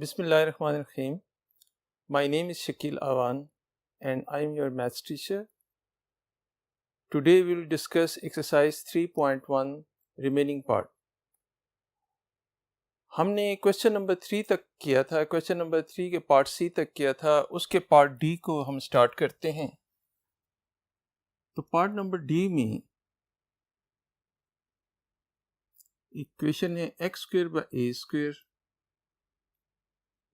Bismillahirrahmanirrahim. My name is Shakil Awan and I am your maths teacher. Today we will discuss exercise 3.1 remaining part. हमने question number 3 तक किया था, question number 3 के part सी तक किया था, उसके पार्ट डी को हम स्टार्ट करते हैं। तो पार्ट नंबर डी में इक्वेशन है x square by A square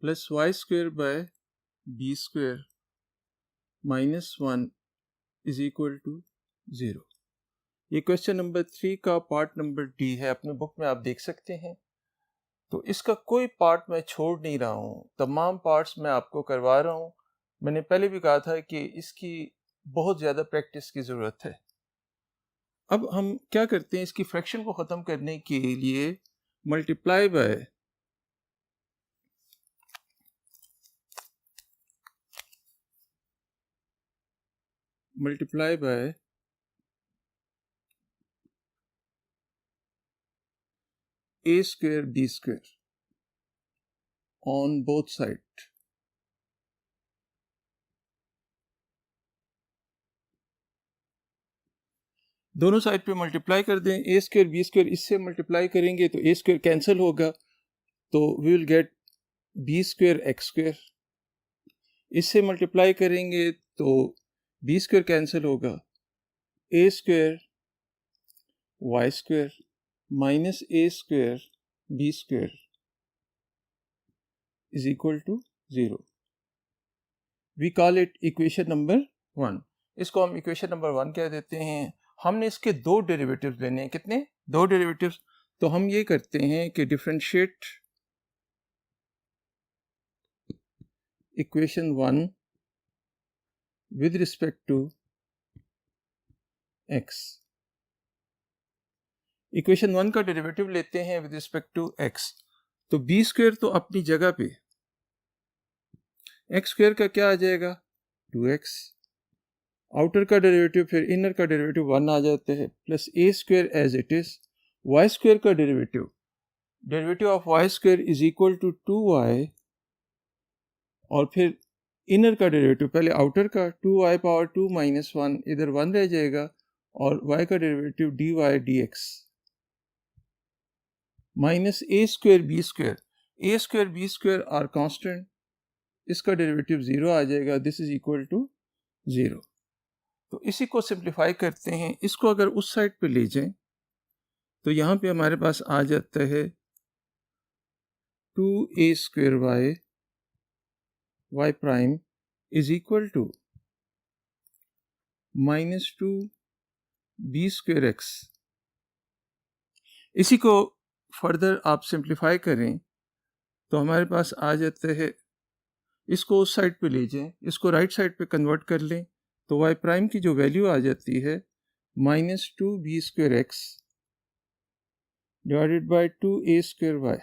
plus y square by b square minus 1 is equal to 0। ये क्वेश्चन नंबर 3 का पार्ट नंबर डी है, अपने बुक में आप देख सकते हैं। तो इसका कोई पार्ट मैं छोड़ नहीं रहा हूँ, तमाम पार्ट्स मैं आपको करवा रहा हूँ। मैंने पहले भी कहा था कि इसकी बहुत ज़्यादा प्रैक्टिस की ज़रूरत है। अब हम क्या करते हैं, इसकी फ्रैक्शन को ख़त्म करने के लिए multiply by A square B square on both side. दोनों साइड पे मल्टीप्लाई कर दें। ए स्क्वायर बी स्क्वायर इससे मल्टीप्लाई करेंगे तो ए स्क्वायर कैंसिल होगा, तो we will get B square x square. इससे मल्टीप्लाई करेंगे तो बी स्क्वायर कैंसिल होगा, A square Y square minus A square B square is equal to 0। We call it equation number 1। इसको हम equation number 1 कह देते हैं। हमने इसके दो डेरिवेटिव्स लेने हैं। कितने? दो डेरिवेटिव्स। तो हम ये करते हैं कि differentiate equation 1 with respect to x। Equation 1 का डेरिवेटिव लेते हैं with respect to x। तो b स्क्वायर तो अपनी जगह पे, x स्क्वायर का क्या आ जाएगा 2x, आउटर का डेरिवेटिव फिर इनर का डेरिवेटिव 1 आ जाते हैं, plus a square as it is. y square का derivative of y square is equal to 2y, और फिर इनर का डेरिवेटिव, पहले आउटर का 2y पावर 2 माइनस 1, इधर 1 रह जाएगा, और y का derivative dy dx minus A square B square. A square B square are constant, इसका डेरिवेटिव 0 आ जाएगा, दिस इज इक्वल टू 0। तो इसी को सिंप्लीफाई करते हैं। इसको अगर उस साइड पे ले जाएं तो यहाँ पे हमारे पास आ जाता है 2a square y prime is equal to minus 2b square x। इसी को फर्दर आप सिंप्लीफाई करें तो हमारे पास आ जाता है, इसको उस साइड पे ले जाएं, इसको राइट साइड पे कन्वर्ट कर लें तो y प्राइम की जो वैल्यू आ जाती है minus 2b square x divided by 2a square y।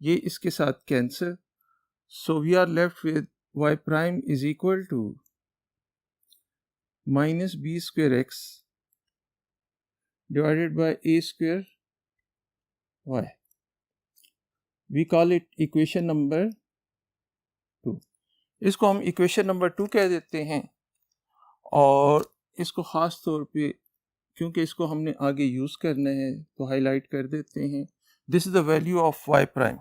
ये इसके साथ cancel, so we are left with y prime is equal to minus b square x divided by a square y। We call it equation number 2। इसको हम equation number 2 कह देते हैं, और इसको ख़ास तौर पे क्योंकि इसको हमने आगे यूज़ करना है तो हाईलाइट कर देते हैं, this is the value of y prime.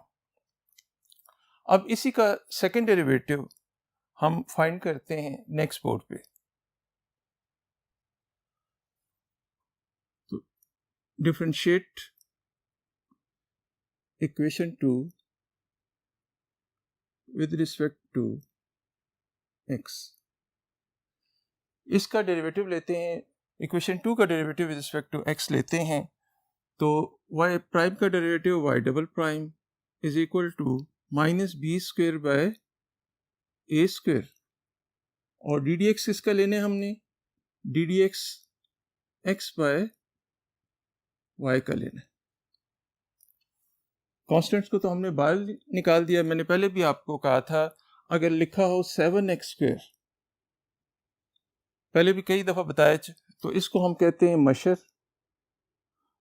अब इसी का सेकेंड डेरिवेटिव हम फाइंड करते हैं नेक्स्ट बोर्ड पे। तो differentiate equation 2 with respect to x। इसका डेरिवेटिव लेते हैं, इक्वेशन 2 का derivative with respect to x लेते हैं, तो y प्राइम का derivative y double prime is equal to minus B square by A square, और डी डी एक्स किसका लेने हमने, d D x x by y का लेना। कॉन्स्टेंट्स को तो हमने बाहर निकाल दिया। मैंने पहले भी आपको कहा था, अगर लिखा हो 7x स्क्वायर, पहले भी कई दफ़ा बताया, तो इसको हम कहते हैं मशर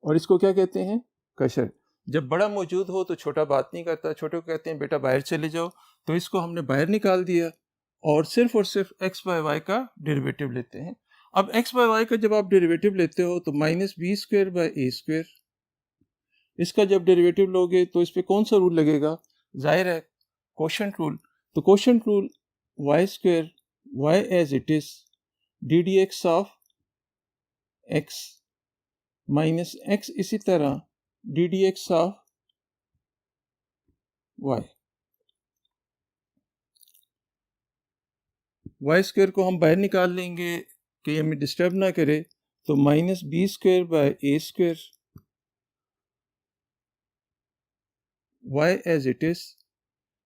और इसको क्या कहते हैं, कशर। जब बड़ा मौजूद हो तो छोटा बात नहीं करता, छोटे को कहते हैं बेटा बाहर चले जाओ, तो इसको हमने बाहर निकाल दिया और सिर्फ x बाय वाई का डेरिवेटिव लेते हैं। अब x बाय वाई का जब आप डेरिवेटिव लेते हो तो minus B square by A square, इसका जब डेरिवेटिव लोगे तो इस पे कौन सा रूल लगेगा? जाहिर है कोशेंट रूल। तो quotient rule y square y as it is d D x of x minus x इसी तरह d D x of y. Y square को हम बाहर निकाल लेंगे कि हमें डिस्टर्ब ना करे, तो minus B square by A square y as it is,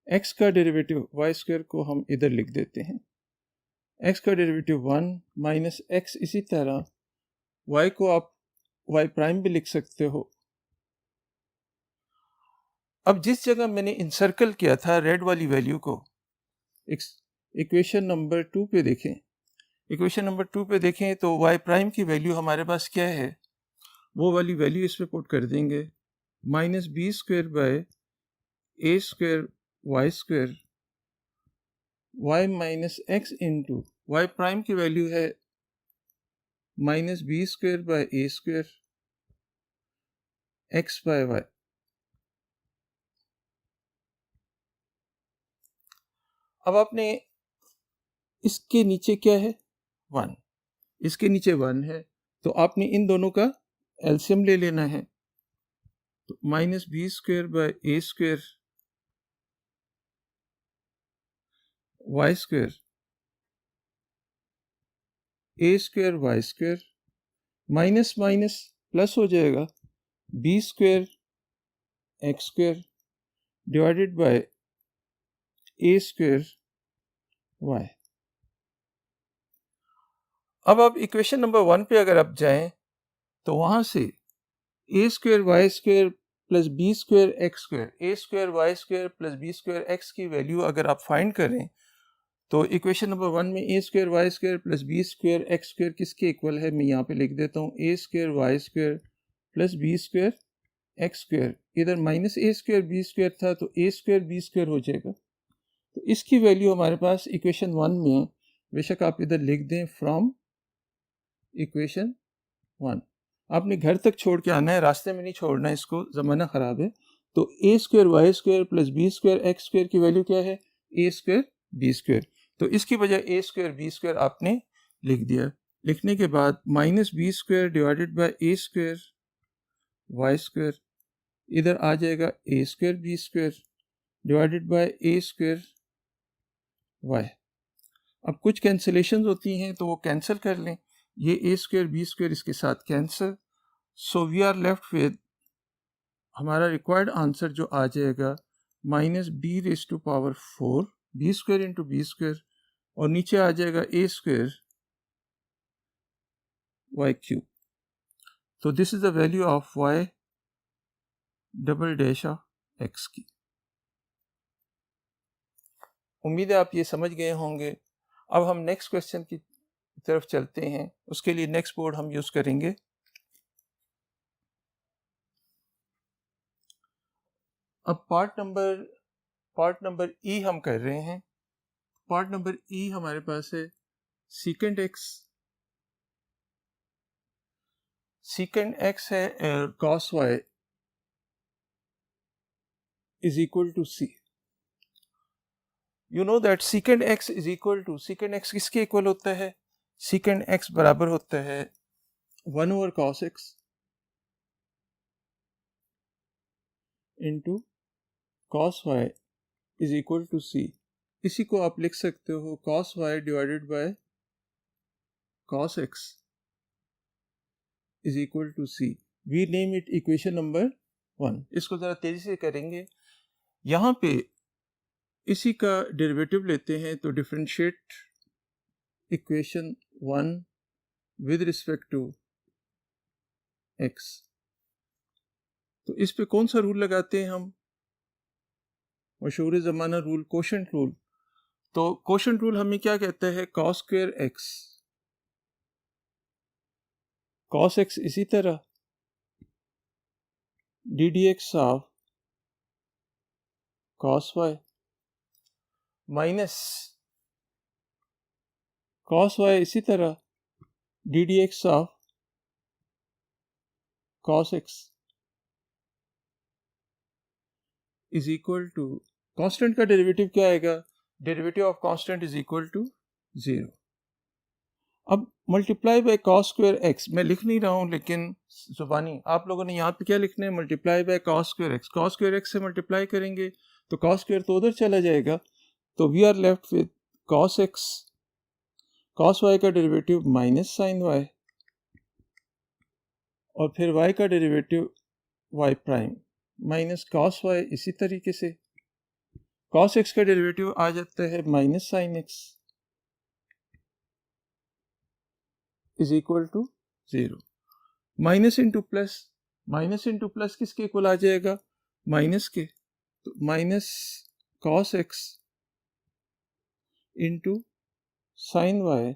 x का डेरिवेटिव वाई स्क्वायर को हम इधर लिख देते हैं, एक्स का डेरिवेटिव 1 माइनस एक्स इसी तरह, वाई को आप वाई प्राइम भी लिख सकते हो। अब जिस जगह मैंने इंसर्कल किया था रेड वाली वैल्यू को, इक्वेशन नंबर 2 पे देखें, इक्वेशन नंबर 2 पे देखें तो वाई प्राइम की वैल्यू हमारे पास क्या है, वो वाली वैल्यू इस पे पुट कर देंगे, minus B square by A square Y square y minus x into y prime की वैल्यू है minus B square by A square x by y. अब आपने इसके नीचे क्या है 1, इसके नीचे 1 है, तो आपने इन दोनों का एलसीएम ले लेना है, तो minus B square by A square Y square A square Y square minus minus plus हो जाएगा b square x square divided by A square Y. अब आप इक्वेशन नंबर 1 पे अगर आप जाएं तो वहां से A square Y square plus B square x square, A square Y square plus B square X की वैल्यू अगर आप फाइंड करें तो इक्वेशन नंबर 1 में A square Y square plus B square x square किसके इक्वल है, मैं यहाँ पे लिख देता हूँ A square Y square plus B square x square, इधर माइनस ए स्क्वायर बी स्क्वायर था तो ए स्क्वायर बी स्क्वायर हो जाएगा। तो इसकी वैल्यू हमारे पास इक्वेशन 1 में है, बेशक आप इधर लिख दें फ्रॉम इक्वेशन 1। आपने घर तक छोड़ के आना है, रास्ते में नहीं छोड़ना है इसको, ज़माना ख़राब है। तो A square Y square plus B square x square की वैल्यू क्या है, ए स्क्वायर बी स्क्वायर, तो इसकी बजाय ए स्क्वायर बी स्क्वायर आपने लिख दिया। लिखने के बाद minus B square divided by A square Y square, इधर आ जाएगा ए square B square divided by A square Y. अब कुछ कैंसिलेशन होती हैं तो वो कैंसिल कर लें, ये ए स्क्वायर बी स्क्वायर इसके साथ cancel, so we are left with हमारा रिक्वायर्ड आंसर जो आ जाएगा minus b raise to power 4 b square into b square, और नीचे आ जाएगा ए स्क्वायर वाई क्यूब। तो this is the value of y double dash of x की। उम्मीद है आप ये समझ गए होंगे। अब हम नेक्स्ट क्वेश्चन की तरफ चलते हैं, उसके लिए नेक्स्ट बोर्ड हम यूज करेंगे। अब पार्ट नंबर ई हम कर रहे हैं। पार्ट नंबर ई हमारे पास है सीकेंट एक्स है cos Y is equal to C. You know that secant X is equal to, secant X किसके इक्वल होता है, सीकेंट एक्स बराबर होता है 1 over cos x into cos Y is equal to C. इसी को आप लिख सकते हो cos Y divided by cos x is equal to C. We name it equation number 1। इसको ज़रा तेज़ी से करेंगे। यहाँ पे इसी का डेरिवेटिव लेते हैं तो differentiate equation 1 with respect to x. तो इस पे कौन सा रूल लगाते हैं हम, मशहूर ज़माना रूल कोशेंट रूल। तो कोशेंट रूल हमें क्या कहता है, cos square x cos x इसी तरह d D x of cos y minus cos y इसी तरह d D x of cos x is equal to, constant का डेरिवेटिव क्या आएगा, derivative of constant is equal to 0। अब multiply by cos square x, मैं लिख नहीं रहा हूँ लेकिन जुबानी आप लोगों ने यहाँ पे क्या लिखना है, multiply by cos square x. Cos square x से मल्टीप्लाई करेंगे तो कॉस स्क्वायर तो उधर चला जाएगा, तो we are left with cos x, cos y का डेरिवेटिव माइनस साइन वाई, और फिर वाई का derivative Y prime minus cos y. इसी तरीके से कॉस एक्स का डेरिवेटिव आ जाता है minus sine x is equal to 0। Minus into plus, minus into plus किसके इक्वल आ जाएगा, माइनस के, तो minus cos x into sine y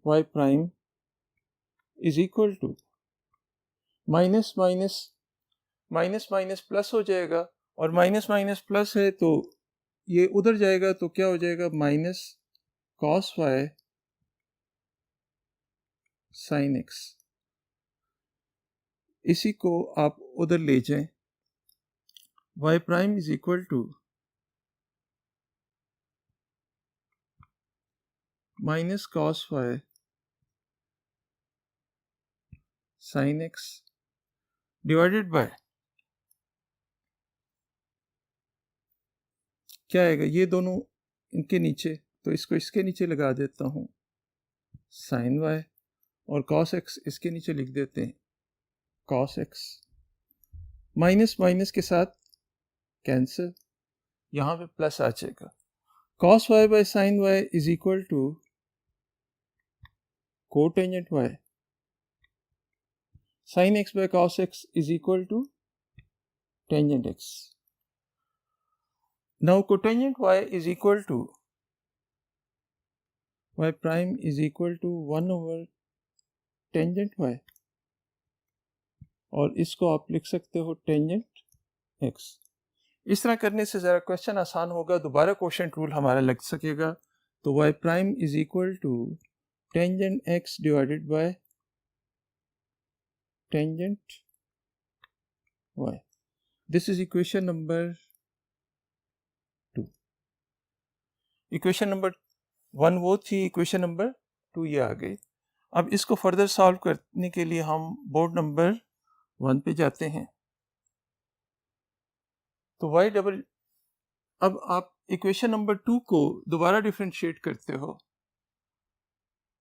y prime is equal to minus minus minus minus plus हो जाएगा, और माइनस माइनस प्लस है तो ये उधर जाएगा, तो क्या हो जाएगा, minus cos y sine x. इसी को आप उधर ले जाएं, y prime is equal to minus cos y sine x divided by क्या आएगा, ये दोनों इनके नीचे, तो इसको इसके नीचे लगा देता हूँ साइन वाई, और कॉस एक्स इसके नीचे लिख देते हैं कॉस एक्स, माइनस माइनस के साथ कैंसिल, यहाँ पे प्लस आ जाएगा। Cos y by sine y is equal to cotangent y, sine x by cos x is equal to tangent x. Now cotangent y is equal to y prime is equal to 1 over tangent y, और इसको आप लिख सकते हो tangent x। इस तरह करने से ज़रा क्वेश्चन आसान होगा, दोबारा क्वेश्चन रूल हमारा लग सकेगा। तो y prime is equal to tangent x divided by tangent y। This is equation number 2। Equation number 1 वो थी, इक्वेशन नंबर 2 ये आ गई। अब इसको फर्दर सॉल्व करने के लिए हम बोर्ड नंबर 1 पे जाते हैं। तो y डबल, अब आप इक्वेशन नंबर 2 को दोबारा डिफरेंशिएट करते हो,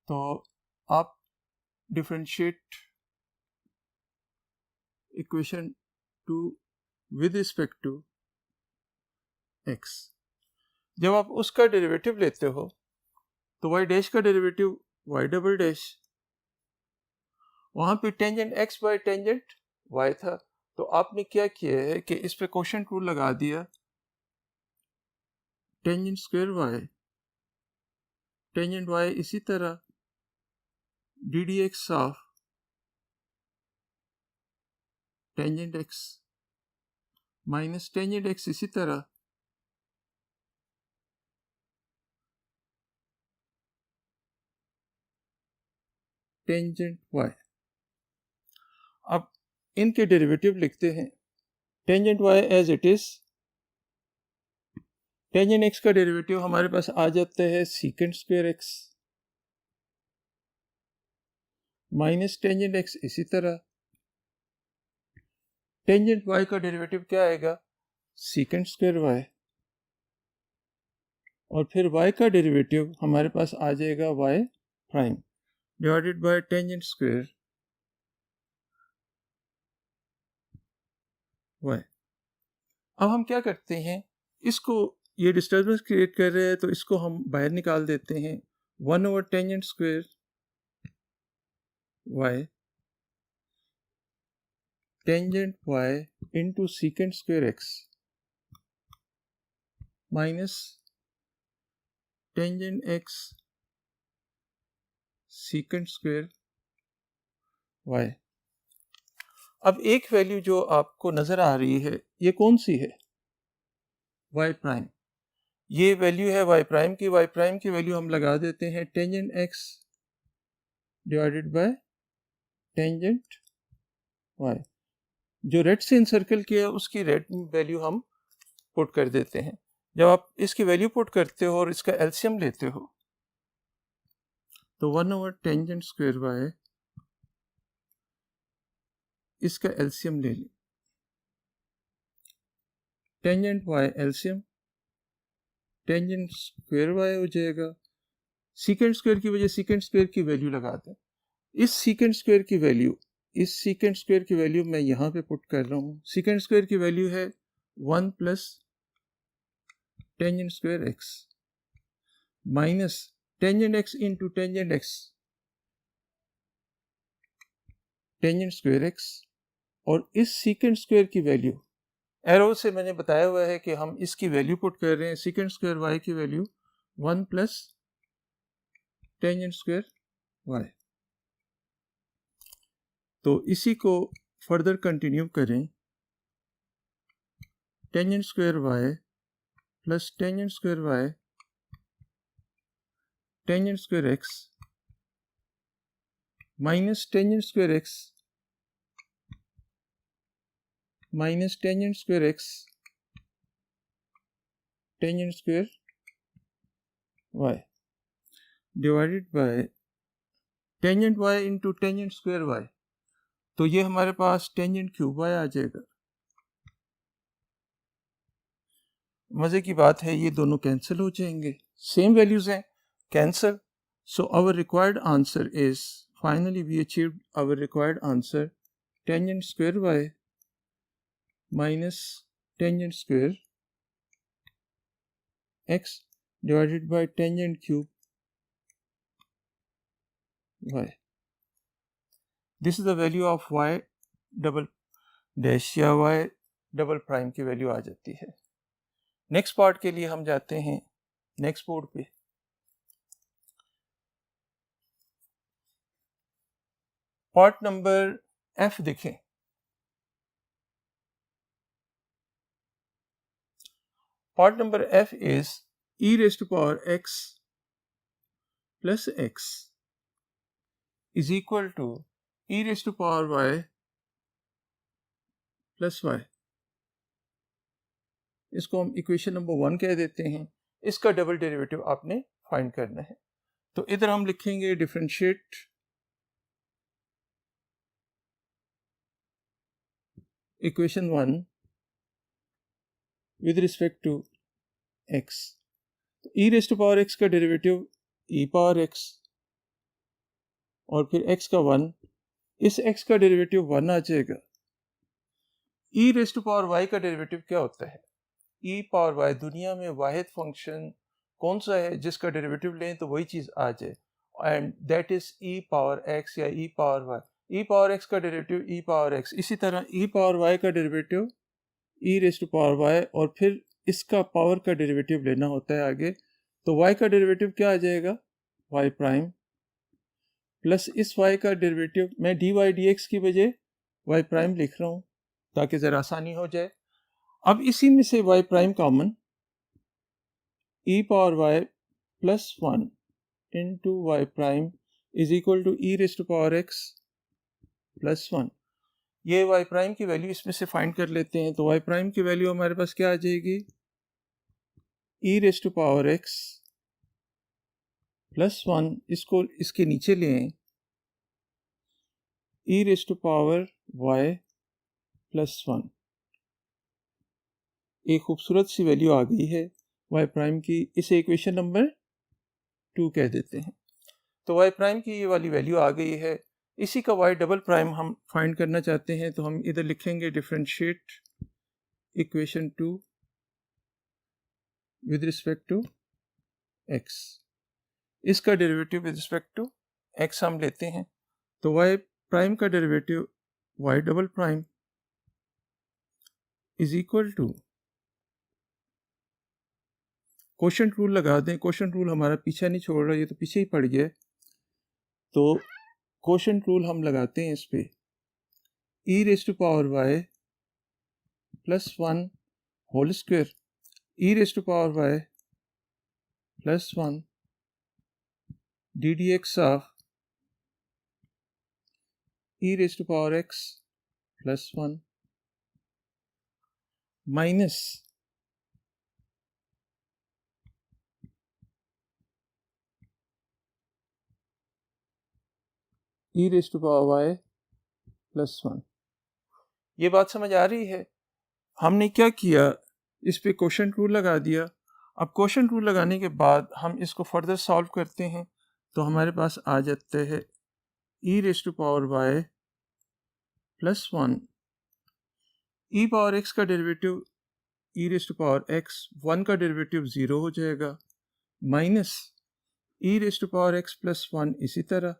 तो आप differentiate equation 2 with respect to x। जब आप उसका डेरिवेटिव लेते हो तो y डैश का डेरिवेटिव y डबल डैश, वहां पे tangent x by tangent y था, तो आपने क्या किया है कि इस पे कोशेंट रूल लगा दिया, tangent square y, tangent y इसी तरह d D x of tangent x minus tangent x इसी तरह टेंजेंट y। अब इनके डेरिवेटिव लिखते हैं, tangent y as it is, tangent x का डेरिवेटिव हमारे पास आ जाता है secant square x minus tangent x इसी तरह, टेंजेंट y का डेरिवेटिव क्या आएगा, सीकेंट स्क्वायर y, और फिर y का डेरिवेटिव हमारे पास आ जाएगा y prime divided by tangent square y। अब हम क्या करते हैं, इसको, ये डिस्टर्बेंस क्रिएट कर रहे हैं तो इसको हम बाहर निकाल देते हैं, 1 over tangent square y tangent y into secant square x minus tangent x secant square y। अब एक वैल्यू जो आपको नज़र आ रही है ये कौन सी है? y prime. ये वैल्यू है y प्राइम की। y प्राइम की वैल्यू हम लगा देते हैं tangent x divided by tangent y। जो रेड से इंसर्कल किया है उसकी रेड वैल्यू हम पुट कर देते हैं। जब आप इसकी वैल्यू पुट करते हो और इसका एलसीएम लेते हो तो 1/, टेंजेंट स्क्वायर y, इसका एलसीएम ले लें। Tangent y LCM, tangent square y हो जाएगा। सीकेंट स्क्वायर की वजह सीकेंट स्क्वायर की वैल्यू लगा दें। इस सीकेंट स्क्वायर की वैल्यू मैं यहाँ पे पुट कर रहा हूँ। सीकेंट स्क्वायर की वैल्यू है 1 plus tangent square x minus tangent x into tangent x, tangent square x, और इस सीकेंट स्क्वायर की वैल्यू एरो से मैंने बताया हुआ है कि हम इसकी वैल्यू पुट कर रहे हैं। सीकेंट स्क्वायर y की value 1 plus tangent square y। तो इसी को फर्दर कंटिन्यू करें। Tangent square y plus tangent square y, tangent square x minus tangent square x minus tangent square x, tangent square y divided by tangent y into tangent square y। तो ये हमारे पास tangent cube y आ जाएगा। मज़े की बात है ये दोनों कैंसिल हो जाएंगे, सेम वैल्यूज हैं, cancel. So our required answer is, finally we achieved our required answer, tangent square y minus tangent square x divided by tangent cube y। This is the value of y double dash या y double prime की value आ जाती है। Next part के लिए हम जाते हैं नेक्स्ट बोर्ड पे। पार्ट नंबर F देखें। Part number F is e raised to power x plus x is equal to e raised to power y plus y। इसको हम इक्वेशन नंबर 1 कह देते हैं। इसका डबल डेरिवेटिव आपने फाइंड करना है। तो इधर हम लिखेंगे differentiate equation 1 with respect to x। तो e raise to power x का डेरिवेटिव e पावर x और फिर x का 1, इस x का डेरिवेटिव 1 आ जाएगा। e raise to power y का डेरिवेटिव क्या होता है? e पावर y, दुनिया में वाहिद फंक्शन कौन सा है जिसका डेरिवेटिव लें तो वही चीज़ आ जाए, and that is e power x या e power y। e power x का डेरिवेटिव e पावर x, इसी तरह e पावर y का derivative e raise to power y, और फिर इसका पावर का डेरिवेटिव लेना होता है आगे। तो y का डेरिवेटिव क्या आ जाएगा? y प्राइम प्लस इस y का डेरिवेटिव मैं dy dx की बजाय y प्राइम लिख रहा हूँ ताकि ज़रा आसानी हो जाए। अब इसी में से y prime common, e power y plus 1 into y prime is equal to e raise to power x plus 1। ये y प्राइम की वैल्यू इसमें से फाइंड कर लेते हैं। तो y प्राइम की वैल्यू हमारे पास क्या आ जाएगी? e raise to power x plus 1, इसको इसके नीचे ले आए, e raise to power y plus 1। एक खूबसूरत सी वैल्यू आ गई है y प्राइम की। इसे इक्वेशन नंबर 2 कह देते हैं। तो y प्राइम की ये वाली वैल्यू आ गई है। इसी का y डबल प्राइम हम फाइंड करना चाहते हैं, तो हम इधर लिखेंगे differentiate equation 2 with respect to x। इसका derivative with respect to x हम लेते हैं। तो y प्राइम का derivative y double prime is equal to, quotient rule लगा दें। क्वोशंट रूल हमारा पीछा नहीं छोड़ रहा, ये तो पीछे ही पड़ गया। तो क्वोशंट रूल हम लगाते हैं इस पे। E raise to power Y plus 1 whole square, E raise to power Y plus 1 D D x of E raise to power x plus 1 minus E raise to power Y plus 1। ये बात समझ आ रही है? हमने क्या किया, इस पे क्वोशंट रूल लगा दिया। अब क्वोशंट रूल लगाने के बाद हम इसको फर्दर सॉल्व करते हैं तो हमारे पास आ जाते हैं E raise to power Y plus 1, E power X का derivative E raise to power X, 1 का डेरिवेटिव 0 हो जाएगा, minus E raise to power x plus 1 इसी तरह,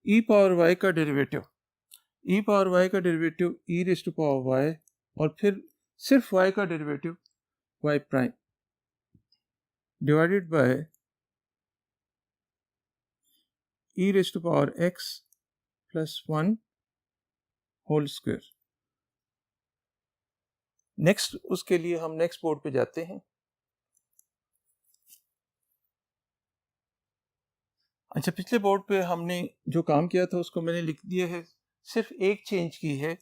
ई पावर वाई का डेरिवेटिव, ई पावर वाई का derivative E raise to power Y और फिर सिर्फ वाई का derivative Y prime divided by E raise to power x plus 1 whole square. Next, उसके लिए हम नेक्स्ट बोर्ड पे जाते हैं। अच्छा, पिछले बोर्ड पे हमने जो काम किया था उसको मैंने लिख दिया है, सिर्फ एक चेंज की है,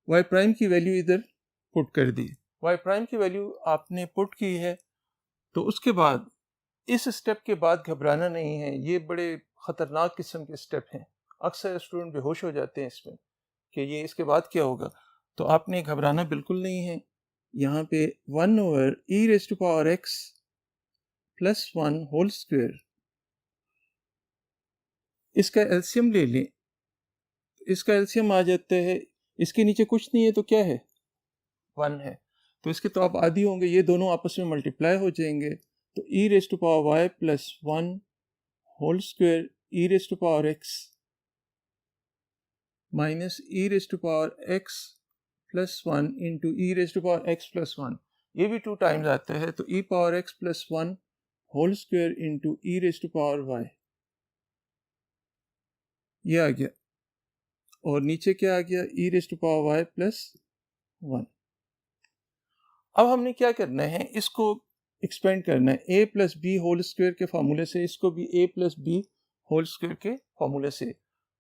वाई प्राइम की वैल्यू इधर पुट कर दी। वाई प्राइम की वैल्यू आपने पुट की है तो उसके बाद इस स्टेप के बाद घबराना नहीं है, ये बड़े ख़तरनाक किस्म के स्टेप हैं, अक्सर स्टूडेंट बेहोश हो जाते हैं इसमें कि ये इसके बाद क्या होगा, तो आपने घबराना बिल्कुल नहीं है। यहाँ पे 1 over E raise to power x plus 1 whole square, इसका एलसीएम ले लें, इसका एलसीएम आ जाता है, इसके नीचे कुछ नहीं है तो क्या है, 1 है, तो इसके तो आप आदि होंगे, ये दोनों आपस में मल्टीप्लाई हो जाएंगे, तो E raise to power Y plus 1 whole square E raise to power x minus E raise to power x plus 1 into E raise to power x plus 1, ये भी 2 टाइम्स आता है, तो E power x plus 1 whole square into E raise to power Y, ये आ गया, और नीचे क्या आ गया, E raise to power Y plus 1। अब हमने क्या करना है, इसको एक्सपेंड करना है, A plus B whole square के फार्मूले से, इसको भी ए प्लस बी होल स्क्वायर के फार्मूले से।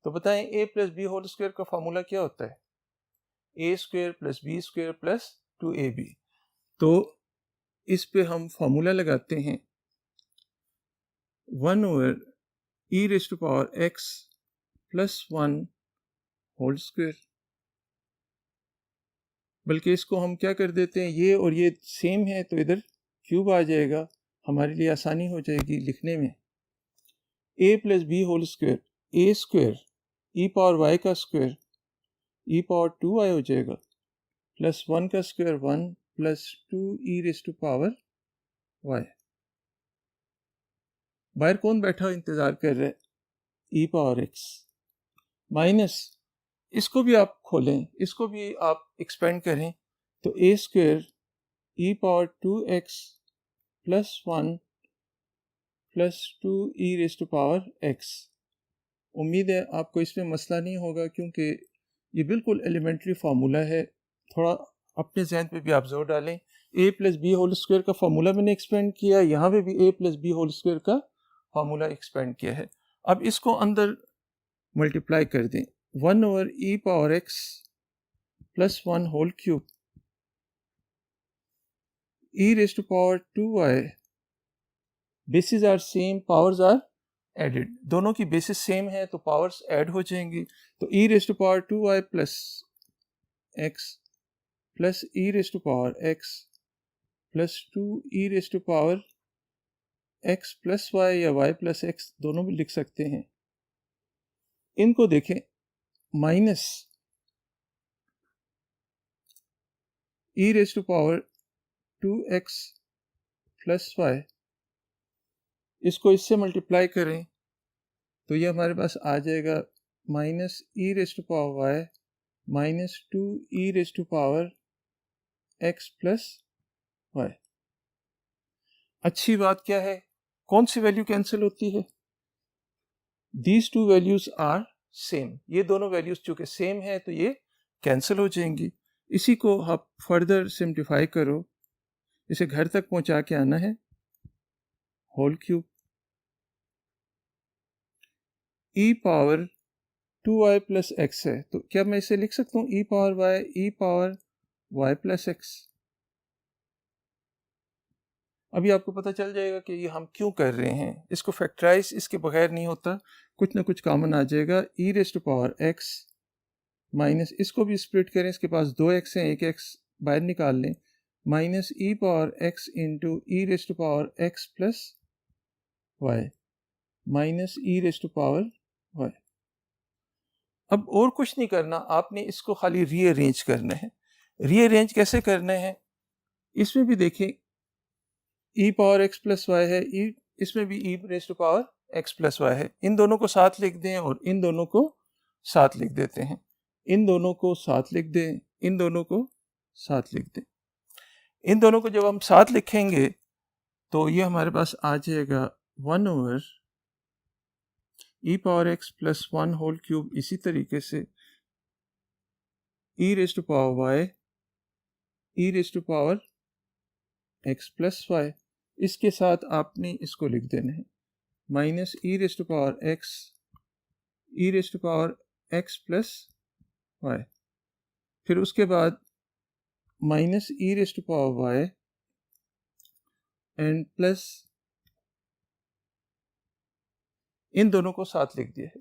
तो बताएं A plus B whole square का फार्मूला क्या होता है, A square plus B square plus 2ab। तो इस पे हम फार्मूला लगाते हैं 1 over E raise to power x plus 1 whole square, बल्कि इसको हम क्या कर देते हैं, ये और ये सेम है तो इधर क्यूब आ जाएगा, हमारे लिए आसानी हो जाएगी लिखने में। A plus B whole square, A square E power Y का स्क्वायर ई पावर 2y हो जाएगा, प्लस 1 का square 1 plus 2 E raise to power y. बाहर कौन बैठा इंतज़ार कर रहा है, ई पावर एक्स, माइनस इसको भी आप खोलें, इसको भी आप एक्सपेंड करें, तो A square E power 2x plus 1 plus 2 E raise to power x। उम्मीद है आपको इसमें मसला नहीं होगा क्योंकि ये बिल्कुल एलिमेंट्री फार्मूला है, थोड़ा अपने जहन पे भी आप जोर डालें। A plus B whole square का फार्मूला मैंने एक्सपेंड किया, यहाँ पे भी ए प्लस बी होल स्क्वायर का फार्मूला एक्सपेंड किया है। अब इसको अंदर मल्टीप्लाई कर दें, 1 over E power x plus 1 whole cube e raise to power 2y, basis are same, powers are added, दोनों की बेसिस सेम है तो पावर्स ऐड हो जाएंगी, तो E raise to power 2y plus X plus E raise to power x plus 2 E raise to power x plus Y या Y plus X दोनों भी लिख सकते हैं। इनको देखें, minus E raise to power 2x plus Y, इसको इससे मल्टीप्लाई करें तो ये हमारे पास आ जाएगा minus E raise to power Y minus 2 E raise to power x plus y. अच्छी बात क्या है, कौन सी वैल्यू कैंसिल होती है, these two values are same, ये दोनों वैल्यूज चूंकि सेम है तो ये कैंसिल हो जाएंगी। इसी को आप फर्दर सिंप्लीफाई करो, इसे घर तक पहुंचा के आना है। होल क्यूब ई पावर 2y प्लस एक्स है, तो क्या मैं इसे लिख सकता हूँ ई पावर y प्लस एक्स। अभी आपको पता चल जाएगा कि ये हम क्यों कर रहे हैं। इसको फैक्टराइज इसके बगैर नहीं होता, कुछ ना कुछ कॉमन आ जाएगा। E raise to power x minus, इसको भी स्प्लिट करें, इसके पास 2x हैं, एक x बाहर निकाल लें, minus e power x into e raise to power x plus y minus E raise to power y. अब और कुछ नहीं करना, आपने इसको खाली रीअरेंज करना है। रीअरेंज कैसे करना है, इसमें भी देखें e power x plus y है, इसमें भी e raise to power x plus y है। इन दोनों को साथ लिख दें और इन दोनों को साथ लिख देते हैं। इन दोनों को साथ लिख दें, इन दोनों को साथ लिख दें। इन दोनों को जब हम साथ लिखेंगे तो ये हमारे पास आ जाएगा 1 ओवर ई power x plus 1 whole cube. इसी तरीके से E raise to power Y E raise to power x plus Y, इसके साथ आपने इसको लिख देना है minus E raise to power X E raise to power x plus Y, फिर उसके बाद minus E raise to power Y and plus, इन दोनों को साथ लिख दिया है।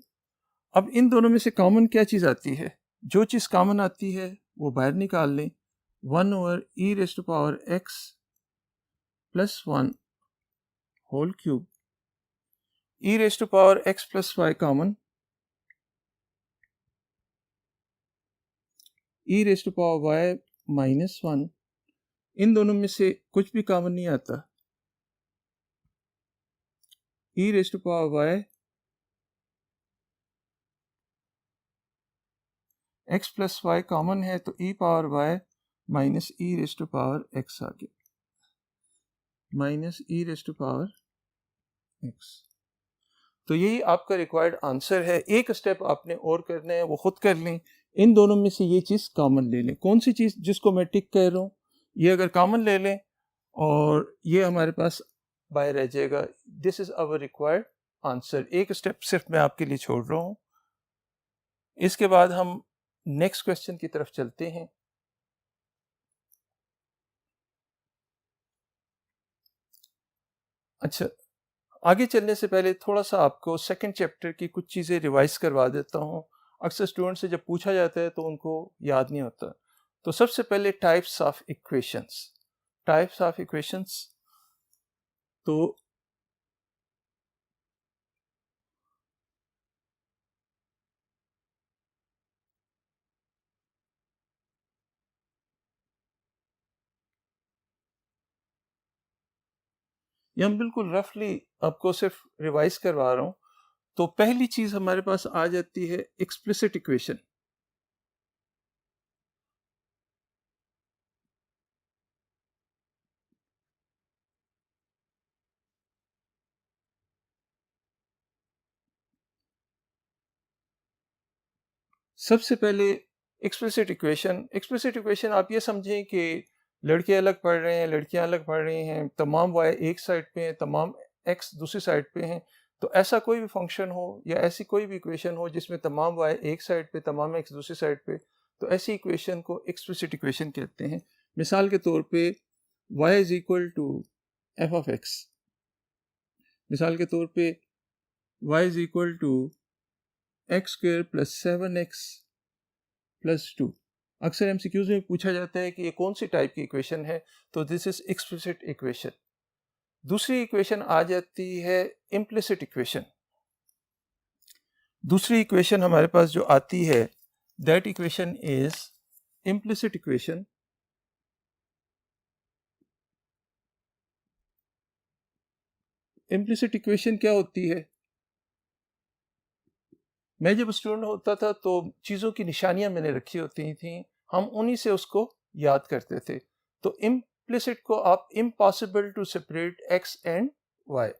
अब इन दोनों में से कॉमन क्या चीज़ आती है, जो चीज़ कॉमन आती है वो बाहर निकाल लें। 1 over E raise to power x plus 1 whole cube, E raise to power x plus Y common, E raise to power Y minus 1, इन दोनों में से कुछ भी कॉमन नहीं आता। E raise to power Y X plus Y common है, तो E power Y minus E raise to power X आ गया, minus E raise to power X. तो यही आपका रिक्वायर्ड आंसर है। एक स्टेप आपने और करना है, वो खुद कर लें। इन दोनों में से ये चीज़ कॉमन ले लें। कौन सी चीज़ जिसको मैं टिक कह रहा हूँ, ये अगर कॉमन ले लें और ये हमारे पास बाहर रह जाएगा। This is our required answer. एक स्टेप सिर्फ मैं आपके लिए छोड़ रहा हूँ। इसके बाद हम नेक्स्ट क्वेश्चन की तरफ चलते हैं। अच्छा, आगे चलने से पहले थोड़ा सा आपको सेकंड चैप्टर की कुछ चीज़ें रिवाइज करवा देता हूँ। अक्सर स्टूडेंट से जब पूछा जाता है तो उनको याद नहीं होता। तो सबसे पहले types of equations. Types of equations, तो ये हम बिल्कुल रफली आपको सिर्फ रिवाइज करवा रहा हूँ। तो पहली चीज़ हमारे पास आ जाती है एक्सप्लिसिट इक्वेशन। सबसे पहले एक्सप्लिसिट इक्वेशन आप ये समझें कि लड़के अलग पढ़ रहे हैं, लड़कियां अलग पढ़ रही हैं, तमाम वाई एक साइड पे हैं, तमाम एक्स दूसरी साइड पे हैं। तो ऐसा कोई भी फंक्शन हो या ऐसी कोई भी इक्वेशन हो जिसमें तमाम वाई एक साइड पे, तमाम एक्स दूसरी साइड पे, तो ऐसी इक्वेशन को एक्सप्लिसिट इक्वेशन कहते हैं। मिसाल के तौर पे y is equal to f of x, मिसाल के तौर पे y is equal to x square plus 7x plus 2। अक्सर एमसीक्यूज में पूछा जाता है कि ये कौन सी टाइप की इक्वेशन है, तो दिस इज एक्सप्लिसिट इक्वेशन। दूसरी इक्वेशन आ जाती है इम्प्लिसिट इक्वेशन। दूसरी इक्वेशन हमारे पास जो आती है, that equation is implicit equation. Implicit equation क्या होती है, मैं जब स्टूडेंट होता था तो चीज़ों की निशानियां मैंने रखी होती थी, हम उन्हीं से उसको याद करते थे। तो इम्प्लिसिट को आप impossible to separate x and y,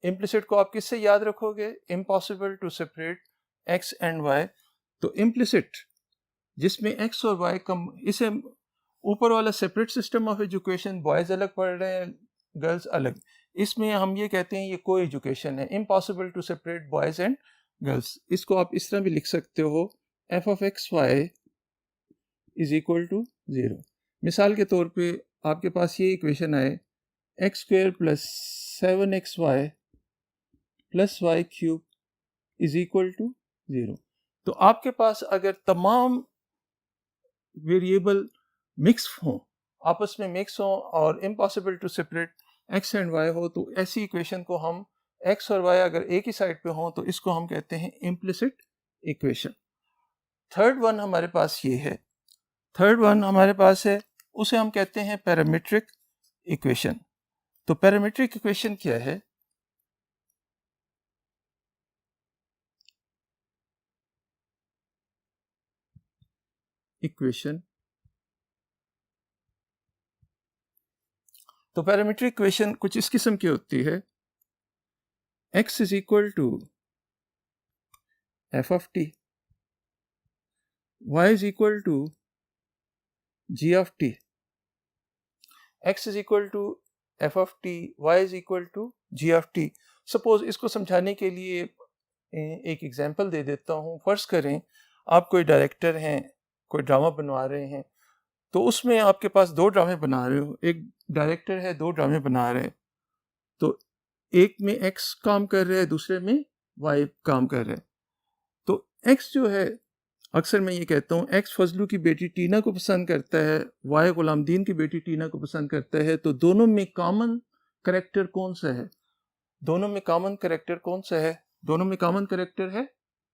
implicit को आप किससे याद रखोगे? Impossible to separate x and y। तो इम्प्लिसिट जिसमें x और y कम, इसे ऊपर वाला separate system of education, boys अलग पढ़ रहे हैं, गर्ल्स अलग, इसमें हम ये कहते हैं ये को एजुकेशन है, impossible to separate boys and girls. इसको आप इस तरह भी लिख सकते हो, f of x y is equal to 0। मिसाल के तौर पे आपके पास ये इक्वेशन आए, x square plus 7xy plus y cube is equal to 0। तो आपके पास अगर तमाम वेरिएबल मिक्स हों, आपस में मिक्स हों और impossible to separate x and y हो, तो ऐसी इक्वेशन को हम, x और y अगर एक ही साइड पे हों तो इसको हम कहते हैं इम्प्लिसिट इक्वेशन। थर्ड वन हमारे पास ये है, थर्ड वन हमारे पास है, उसे हम कहते हैं पैरामीट्रिक इक्वेशन। तो पैरामीट्रिक इक्वेशन क्या है? इक्वेशन, तो पैरामीट्रिक इक्वेशन कुछ इस किस्म की होती है, x is equal to f of t, y is equal to g of t, x is equal to f of t, y is equal to g of t. Suppose इसको समझाने के लिए एक एग्जांपल दे देता हूँ। फर्ज करें आप कोई डायरेक्टर हैं, कोई ड्रामा बनवा रहे हैं, तो उसमें आपके पास दो ड्रामे बना रहे हो, एक डायरेक्टर है, दो ड्रामे बना रहे हैं, तो एक में x काम कर रहे हैं, दूसरे में y काम कर रहे हैं। तो x जो है, अक्सर मैं ये कहता हूँ, x फजलू की बेटी टीना को पसंद करता है, y गुलामदीन की बेटी टीना को पसंद करता है, तो दोनों में कॉमन करेक्टर कौन सा है? दोनों में कॉमन करेक्टर कौन सा है? दोनों में कॉमन करेक्टर है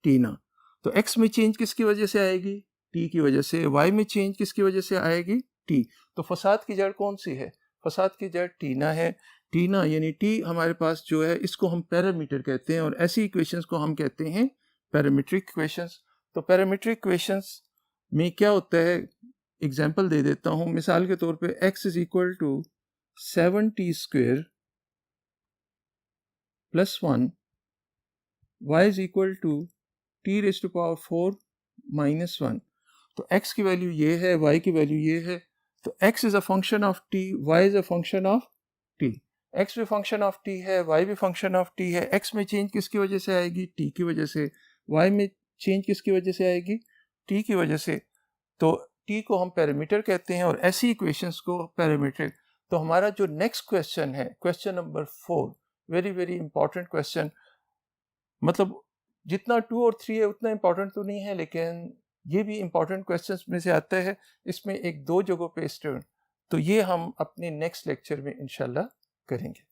टीना। तो x में चेंज किसकी वजह से आएगी? t की वजह से। y में चेंज किसकी वजह से आएगी? t। तो फसाद की जड़ कौन सी है? फसाद की जड़ टीना है। टीना यानी t हमारे पास जो है, इसको हम पैरामीटर कहते हैं, और ऐसी इक्वेशंस को हम कहते हैं पैरामीट्रिक इक्वेशंस। तो पैरामीट्रिक इक्वेशंस में क्या होता है, एग्जाम्पल दे देता हूँ। मिसाल के तौर पे x is equal to 7t square plus 1, y is equal to t raise to power 4 minus 1। तो x की वैल्यू ये है, y की वैल्यू ये है। तो x is a function of t, y is a function of t। x भी function of t है, y भी फंक्शन ऑफ t है। x में चेंज किसकी वजह से आएगी? t की वजह से। y में चेंज किसकी वजह से आएगी? t की वजह से। तो t को हम पैरामीटर कहते हैं और ऐसी इक्वेशंस को पैरामीट्रिक। तो हमारा जो नेक्स्ट क्वेश्चन है, question number 4, very very important question, मतलब जितना 2 और 3 है उतना इंपॉर्टेंट तो नहीं है, लेकिन ये भी इंपॉर्टेंट क्वेश्चंस में से आता है। इसमें एक दो जगहों पे स्टूडेंट, तो ये हम अपने नेक्स्ट लेक्चर में इंशाल्लाह करेंगे।